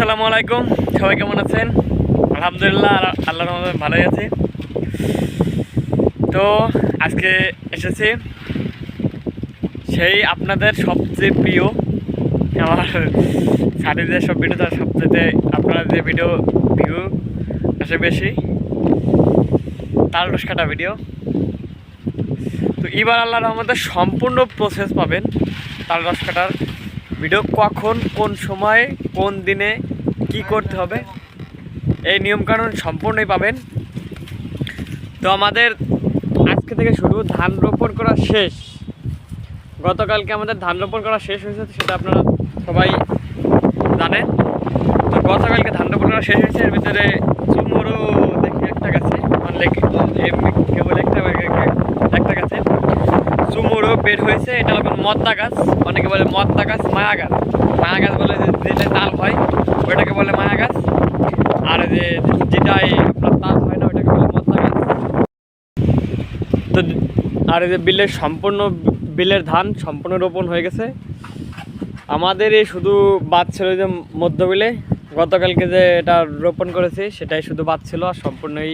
আসসালামু আলাইকুম, সবাই কেমন আছেন? আলহামদুলিল্লাহ, আল্লাহর রহমতে ভালোই আছি। তো আজকে এসেছি সেই আপনাদের সবচেয়ে প্রিয়, আমার সারিদের সব ভিডিও, তার সবচেয়ে আপনারা যে ভিডিও ভিউ আসে বেশি, তার রস কাটা ভিডিও। তো এবার আল্লাহর রহমতে সম্পূর্ণ প্রসেস পাবেন তাল রস কাটার ভিডিও, কখন, কোন সময়ে, কোন দিনে কি করতে হবে, এই নিয়মকানুন সম্পূর্ণই পাবেন। তো আমাদের আজকে থেকে শুরু, ধান রোপণ করা শেষ। গতকালকে আমাদের ধান রোপণ করা শেষ হয়েছে, সেটা আপনারা সবাই জানেন। তো গতকালকে ধান রোপণ করা শেষ হয়েছে, এর ভিতরে চুমুরও দেখি একটা গাছে, মানে কেবল একটা গাছে চুমুরও বের হয়েছে। এটা হলো মদ্দা গাছ, অনেকে বলে মদ্দা গাছ, মায়া গাছ। মায়া গাছ বলে যেটা তাল হয় ওইটাকে বলে মায়া গাছ, আর যেটাই আপনার তাল হয় না ওইটাকে বলে মদ্দা গাছ। তো আর এই যে বিলের ধান সম্পূর্ণ রোপণ হয়ে গেছে। আমাদের এই শুধু বাদ ছিল যে মধ্য বিলে গতকালকে যে এটা রোপণ করেছি সেটাই শুধু বাদ ছিল, আর সম্পূর্ণই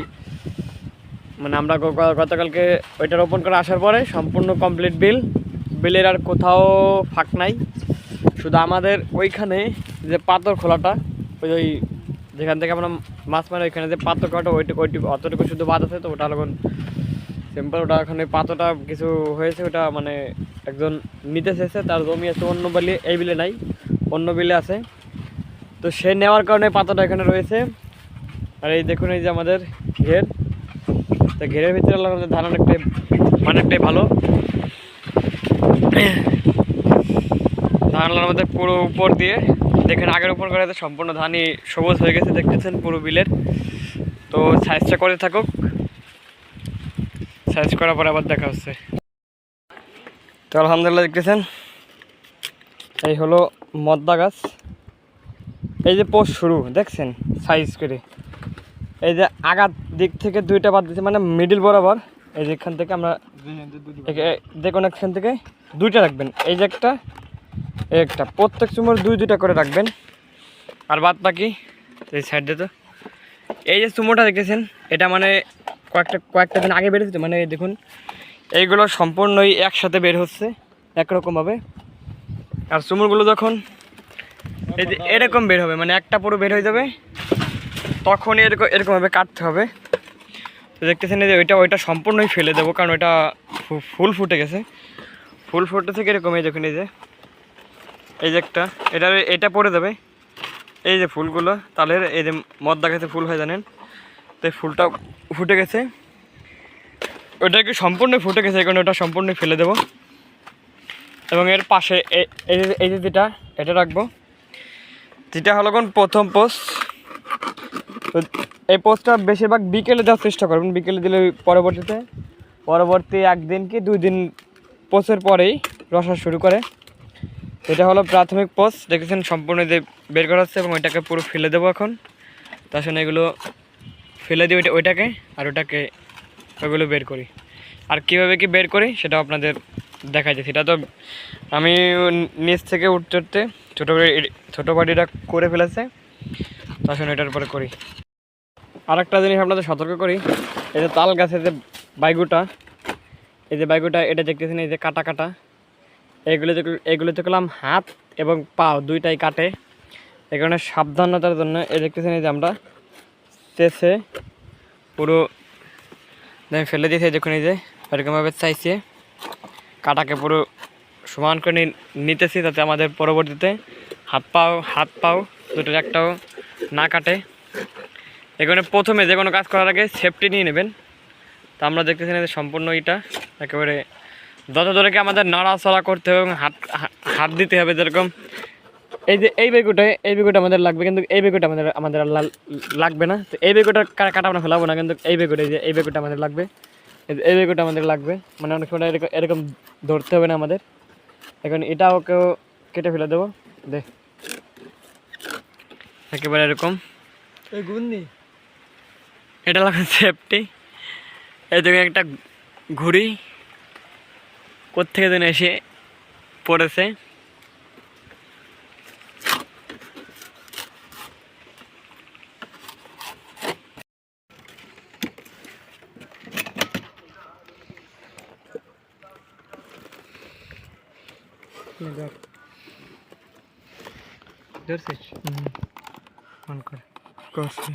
মানে আমরা গতকালকে ওইটা রোপণ করে আসার পরে সম্পূর্ণ কমপ্লিট বিলের আর কোথাও ফাঁক নাই। শুধু আমাদের ওইখানে যে পাথর খোলাটা, ওই যেখান থেকে আমরা মাছ মারি ওইখানে যে পাথর খোলাটা ওইটুকু অতটুকু শুধু বাদ আছে। তো ওটা এখন সিম্পল, ওটা এখন ওই পাথরটা কিছু হয়েছে, ওটা মানে একজন নিতে চেয়েছে, তার জমি আছে অন্য বিলে, এই বিলে নাই, অন্য বিলে আছে। তো সে নেওয়ার কারণে পাথরটা এখানে রয়েছে। আর এই দেখুন, এই যে আমাদের ঘের, তো ঘেরের ভিতরে আমাদের ধান অনেকটাই ভালো। ধান আমাদের পুরো উপর দিয়ে দেখেন, আগের উপর করে সম্পূর্ণ ধানই সবুজ হয়ে গেছে, দেখতেছেন পুরো বিলের। তো সাইজটা করে থাকুক, সাইজ করার পরে আবার দেখা হচ্ছে। তো আলহামদুলিল্লাহ, দেখতেছেন এই হলো মদ্দা গাছ। এই যে পোস্ট শুরু দেখছেন সাইজ করে, এই যে আগার দিক থেকে দুইটা বাদ দিচ্ছে, মানে মিডিল বরাবর। এই যে এখান থেকে আমরা দেখুন, এখান থেকে দুইটা রাখবেন, এই যে একটা, একটা প্রত্যেক চুমোর দুইটা করে রাখবেন। আর বাদ বাকি এই সাইড দিয়ে, তো এই যে চুমোটা দেখতেছেন এটা মানে কয়েকটা দিন আগে বের হচ্ছে, মানে দেখুন এইগুলো সম্পূর্ণই একসাথে বের হচ্ছে একরকমভাবে। আর চুমুরগুলো যখন এই যে এরকম বের হবে, মানে একটা পুরো বের হয়ে যাবে, তখন এরকমভাবে কাটতে হবে। তো দেখতেছেন এই যে ওইটা সম্পূর্ণই ফেলে দেবো, কারণ ওইটা ফুল ফুটে গেছে। ফুল ফুটে থেকে এরকম, এই দেখুন এই যে একটা এটা পড়ে যাবে, এই যে ফুলগুলো তালের, এই যে মদ্দা গাছে ফুল হয় জানেন, তো এই ফুলটা ফুটে গেছে, ওইটা কি সম্পূর্ণ ফুটে গেছে, এই কারণে ওটা সম্পূর্ণ ফেলে দেবো। এবং এর পাশে এই যে এটা রাখবো, যেটা হলো প্রথম পোস্ট। তো এই পোস্টটা বেশিরভাগ বিকেলে দেওয়ার চেষ্টা করবেন, বিকেলে দিলে পরবর্তী একদিন কি 2 দিন পোস্টের পরেই রসা শুরু করে। এটা হলো প্রাথমিক পোস্ট, দেখেছেন সম্পূর্ণ যে বের করা হচ্ছে, এবং ওইটাকে পুরো ফেলে দেবো এখন। তার সঙ্গে এগুলো ফেলে দিই ওইটাকে, আর ওইগুলো বের করি। আর কীভাবে কি বের করি সেটাও আপনাদের দেখাই যায়। সেটা তো আমি নিচ থেকে উঠতে ছোটো বাড়িটা করে ফেলেছে, তার সঙ্গে এটার উপরে করি। আর একটা জিনিস আপনাদের সতর্ক করি, এই যে তাল গাছের যে বাইগুটা, এটা দেখতেছেন, এই যে কাটা এগুলোতে করলাম হাত এবং পাও দুইটাই কাটে, এই কারণে সাবধানতার জন্য এই দেখতেছেন, এই যে আমরা চেষে পুরো ফেলে দিয়েছি। দেখুন এই যে এরকমভাবে চাইছে, কাটাকে পুরো সমান করে নিতেছি, যাতে আমাদের পরবর্তীতে হাত পাও দুটোর একটাও না কাটে। এখানে প্রথমে যে কোনো কাজ করার আগে সেফটি নিয়ে নেবেন। তো আমরা দেখতেছি না যে সম্পূর্ণ এটা একেবারে যত দূরে আমাদের নাড়াচড়া করতে হবে এবং হাত দিতে হবে। যেরকম এই যে এই বেগুটা আমাদের লাগবে, কিন্তু এই বেগুটা আমাদের লাগবে না। তো এই বেগুটা কাটা আমরা ফেলাবো না, কিন্তু এই বেগুটা আমাদের লাগবে, এই বেগুটা আমাদের লাগবে। মানে অনেক সময় এরকম ধরতে হবে না আমাদের। এখন এটাও কেটে ফেলে দেবো, একেবারে এরকম। এটা লাগবে সেফটি। এই দেখুন একটা ঘুড়ি কোত্থেকে যেন এসে পড়েছে। ধরছিস? অন কর। করছি।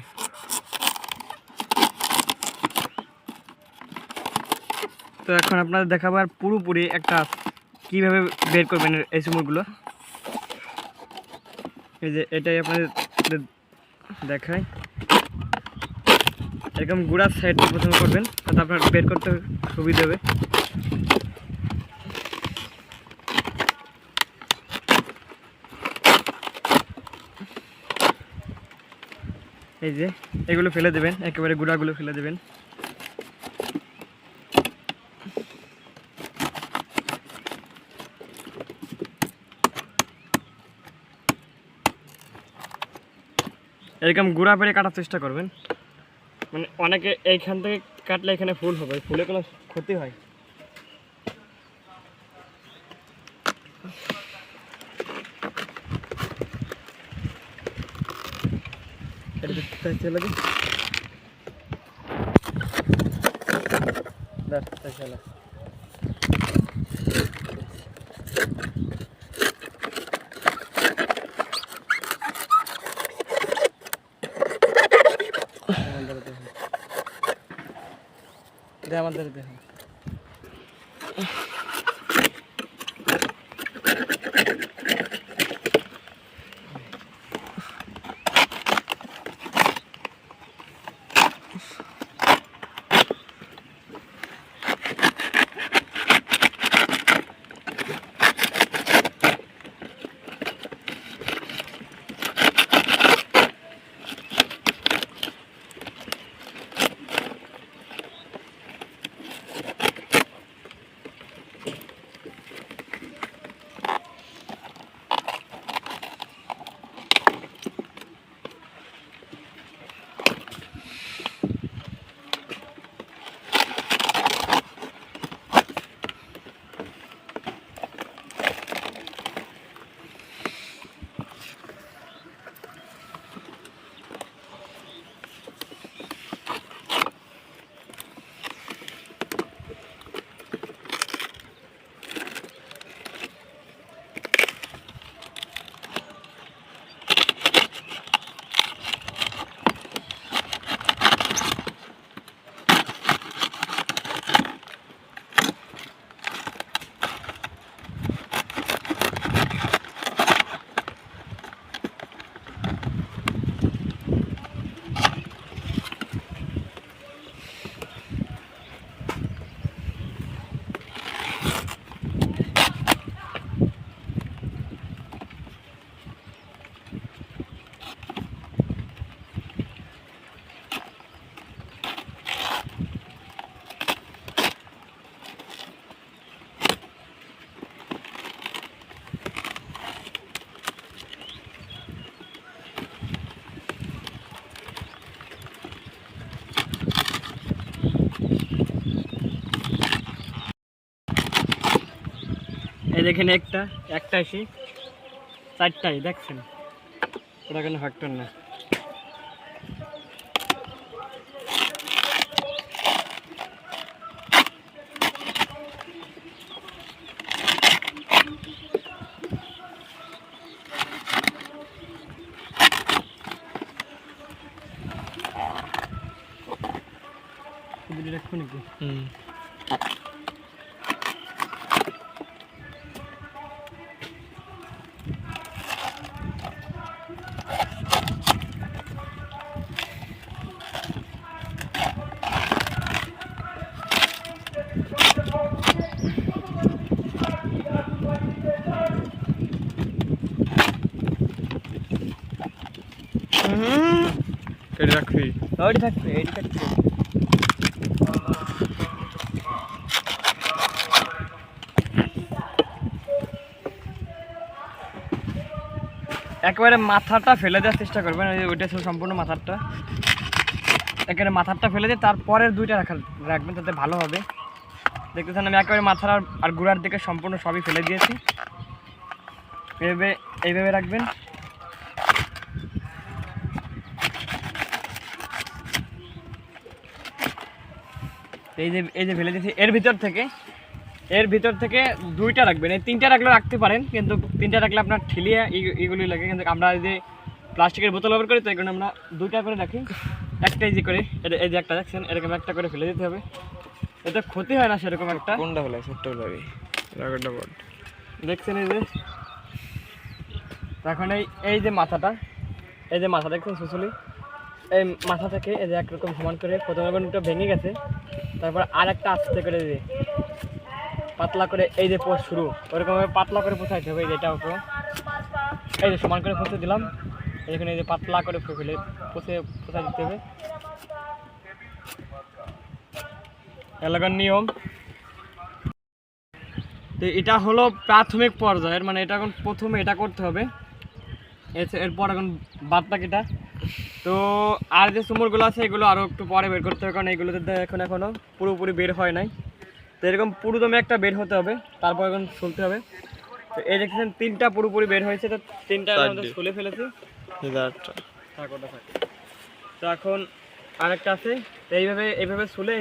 তো এখন আপনাদের দেখাবো আর পুরোপুরি একটা কীভাবে বের করবেন এই সুমুরগুলো। এই যে এটাই আপনাদের দেখায়, এরকম গুড়ার সাইড প্রথমে করবেন, তাতে আপনার বের করতে সুবিধা হবে। এই যে এগুলো ফেলে দেবেন, একেবারে গুঁড়াগুলো ফেলে দেবেন। এরকম গুঁড়া পেরে কাটার চেষ্টা করবেন, মানে অনেকে এইখান থেকে কাটলে এখানে ফুল হবে, ফুলে কোনো ক্ষতি হয়। চলে চলো আমাদের দেখো। এই দেখেন একটা এসে চারটাই দেখছেন, ওটা কোনো ফ্যাক্টর না। রাখবো নাকি? এটি রাখবি, ওইটি থাকবে, এটি থাকবে। একেবারে মাথাটা ফেলে দেওয়ার চেষ্টা করবেন, ওইটা ছিল সম্পূর্ণ মাথাটা। একেবারে মাথাটা ফেলে দিয়ে তারপরের দুইটা রাখবেন, তাতে ভালো হবে। দেখতেছেন আমি একেবারে মাথার আর গুঁড়ার দিকে সম্পূর্ণ সবই ফেলে দিয়েছি। এইভাবে রাখবেন। এই যে ফেলে দিয়েছি, এর ভিতর থেকে এর ভিতর থেকে 2টা রাখবেন, এই 3টা রাখলে রাখতে পারেন, কিন্তু 3টা রাখলে আপনার ঠিলিয়ে এগুলি লাগে। কিন্তু আমরা এই যে প্লাস্টিকের বোতল ব্যবহার করি, তো এই কারণে আমরা 2টা করে রাখি। একটা এই যে করে এই যে একটা দেখছেন, এরকম একটা করে ফেলে দিতে হবে, এতে ক্ষতি হয় না সেরকম একটা। কোনটা হলো ছোট্ট হলো রাগড়টা বড় দেখছেন এই যে। এখন এই যে মাথাটা, এই যে মাথা দেখছেন সুসুলি, এই মাথা থেকে এই যে একরকম সমান করে প্রথমে একটু ভেঙে গেছে, তারপর আর একটা আস্তে করে দিয়ে পাতলা করে এই যে পোষ শুরু ওরকমভাবে পাতলা করে পোছাইতে হবে। এই যে এটা উপরে এই যে সমান করে পুষে দিলাম, এখানে এই যে পাতলা করে ফেলে পোছাই দিতে হবে। এলাকার নিয়ম। তো এটা হলো প্রাথমিক পর্যায়ের, মানে এটা এখন প্রথমে এটা করতে হবে, এরপর এখন বাদ বাকিটা। তো আর যে সুমুরগুলো আছে এগুলো আরও একটু পরে বের করতে হবে, কারণ এইগুলোতে এখনও পুরোপুরি বের হয় নাই। তো এরকম পুরোদমে একটা বের হতে হবে, তারপর এখন শুলতে হবে। তো এই দেখছেন 3টা পুরোপুরি বের হয়েছে, তো 3টা আমাদের শুলে ফেলেছি। তো এখন আরেকটা আছে, তো এইভাবে শুলে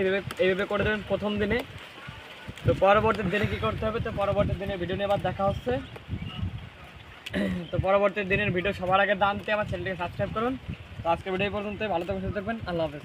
এইভাবে করে দেবেন প্রথম দিনে। তো পরবর্তী দিনে কী করতে হবে, তো পরবর্তী দিনে ভিডিও নিয়ে আবার দেখা হচ্ছে। তো পরবর্তী দিনের ভিডিও সবার আগে জানতে আমার চ্যানেলটিকে সাবস্ক্রাইব করুন। তো আজকে ভিডিও পর্যন্ত, ভালো থাকবেন, সুস্থ থাকবেন, আল্লাহ হাফেজ।